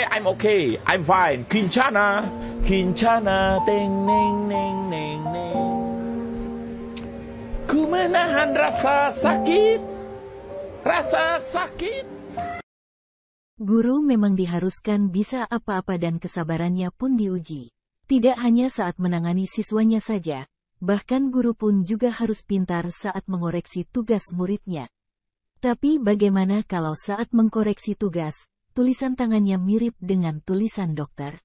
I'm okay, I'm fine. Kincana, kincana, teng neng neng neng neng. Ku menahan rasa sakit, rasa sakit. Guru memang diharuskan bisa apa-apa dan kesabarannya pun diuji. Tidak hanya saat menangani siswanya saja, bahkan guru pun juga harus pintar saat mengoreksi tugas muridnya. Tapi bagaimana kalau saat mengkoreksi tugas, tulisan tangannya mirip dengan tulisan dokter?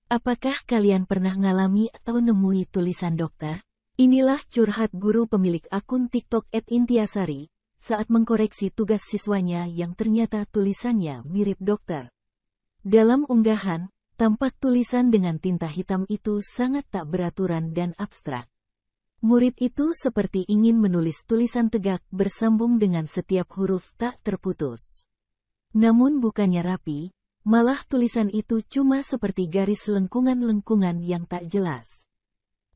Apakah kalian pernah ngalami atau nemui tulisan dokter? Inilah curhat guru pemilik akun TikTok @intiasari, saat mengkoreksi tugas siswanya yang ternyata tulisannya mirip dokter. Dalam unggahan, tampak tulisan dengan tinta hitam itu sangat tak beraturan dan abstrak. Murid itu seperti ingin menulis tulisan tegak bersambung dengan setiap huruf tak terputus. Namun bukannya rapi, malah tulisan itu cuma seperti garis lengkungan-lengkungan yang tak jelas.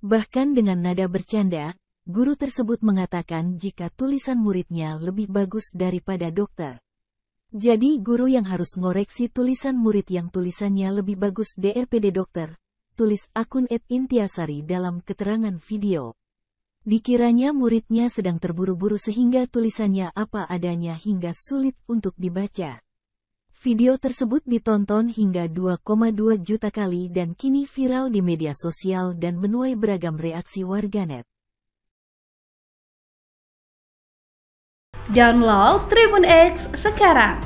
Bahkan dengan nada bercanda, guru tersebut mengatakan jika tulisan muridnya lebih bagus daripada dokter. Jadi guru yang harus ngoreksi tulisan murid yang tulisannya lebih bagus daripada dokter, tulis akun @intiasari dalam keterangan video. Dikiranya muridnya sedang terburu-buru sehingga tulisannya apa adanya hingga sulit untuk dibaca. Video tersebut ditonton hingga 2,2 juta kali dan kini viral di media sosial dan menuai beragam reaksi warganet. Download Tribun X sekarang,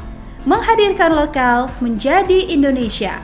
menghadirkan lokal menjadi Indonesia.